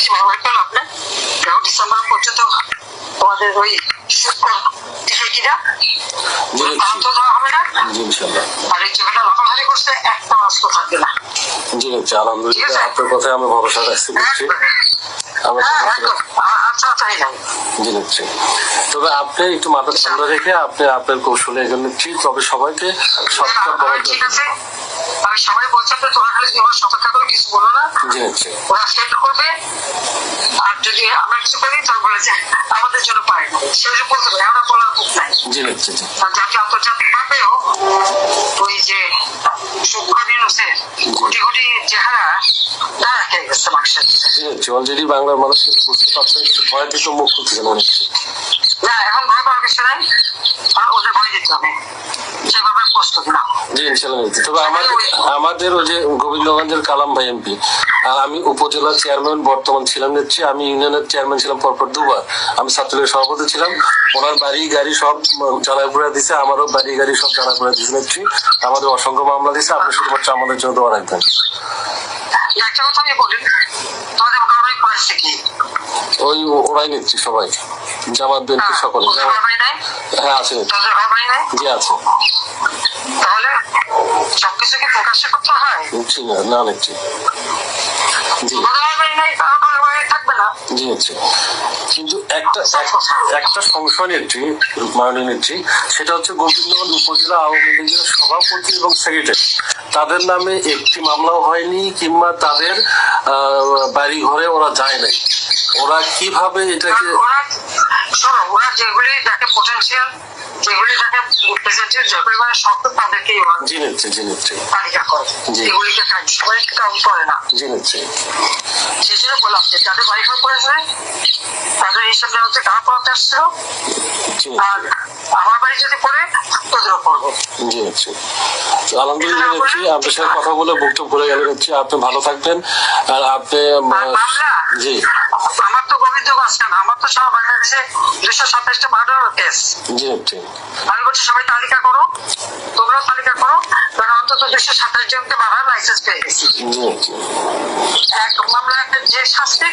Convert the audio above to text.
বেশি ভালো হয়ে গেল আপনি ডিসেম্বর পর্যন্ত তোমাদের ওই টিকিটা তো দেওয়া হবে না। আর এই যেগুলো লাফালাফি করছে একটা মাস্ক থাকবে না। জি আলহামদুলিল্লাহ, আপনার কথায় আমি ভরসা রাখছি। তবে আপনি একটু মাথা ঠান্ডা রেখে আপনি আপনার কৌশলে এগোলে ঠিক, তবে সবাইকে সবটা বলার ঠিক আছে। আমি সবাই বলছি যে তোমরা খালি সতর্কতা করে কিছু বলো না, ওরা সেট করবে। আর যদি আমরা কিছু করি তাহলে বলে যে আমাদের জন্য পারে না, সেটা বলতে পারি, আমরা বলার মুখ নাই। জাতীয় আন্তর্জাতিক ভাবেও ওই যে কোটি কোটি চেহারা গেছে মানুষের। অলরেডি বাংলার মানুষ বুঝতে পারছে, ভয় থেকে মুখ খুলতে গেল না, এখন ভয় পাওয়ার কিছু নাই, ওদের ভয় দিতে হবে সেভাবে প্রস্তুতি না। জি ইনশাল্লাহ। তবে আমাদের ওই যে গোবিন্দগঞ্জের কালাম ভাই এমপি, আর আমি উপজেলা চেয়ারম্যান বর্তমান ছিলাম নেত্রী, আমি ইউনিয়নের চেয়ারম্যান ছিলাম পরপর দুবার, আমি ছাত্রলীগের সভাপতি ছিলাম। ওনার বাড়ি গাড়ি সব জ্বালায় পুরা দিছে, আমারও বাড়ি গাড়ি সব জ্বালা পুরা দিছে নেত্রী। আমাদের অসংখ্য মামলা দিছে, আপনি শুধুমাত্র আমাদের জন্য দোয়া রাখবেন। একটা কথা আমি বলি, তোমাদের মোকাবিলা করেছে কি? ওই ওরাই নিচ্ছি সবাই, জামাত বিএনপি সকলে। হ্যাঁ আছে, জি আছে। তাহলে সবকিছুকে প্রকাশ করতে হয় না নিচ্ছি, জি জি নিচ্ছি। কিন্তু একটা সংশয় নিচ্ছি, মাননীয় নিচ্ছি, সেটা হচ্ছে গোবিন্দগঞ্জ উপজেলা আওয়ামী লীগের সভাপতি এবং সেক্রেটারি, তাদের নামে একটি মামলাও হয়নি, কিংবা তাদের বাড়ি ঘরে ওরা যায় নাই। ওরা কিভাবে এটাকে ওরা যেগুলি দেখে পোটেনশিয়াল, যেগুলি দেখে রিপ্রেজেন্টেটিভ, যেগুলি মানে শক্ত, তাদেরকে তালিকা করে, এগুলিকে সবাইকে কাউন্ট করে না। সেই জন্য বললাম যে যাদের বাড়ি ঘর করেছে তাদের হিসাব নেওয়া হচ্ছে কারা পড়াতে আসছিল, আর আমার বাড়ি যদি পড়ে তোদেরও পড়বো। আলহামদুলিল্লাহ নিচ্ছি, আপনার সাথে কথা বলে বুকটা ভরে গেল নিচ্ছি। আপনি ভালো থাকবেন। আর আপনি জি, আমার তো গোবিন্দগঞ্জ কেন, আমার তো সারা বাংলাদেশে 227টা মার্ডার কেস। আমি বলছি সবাই তালিকা করো, তোমরাও তালিকা করো, কারণ অন্তত 227 জনকে মারার লাইসেন্স পেয়ে গেছি। এক মামলা যে শাস্তি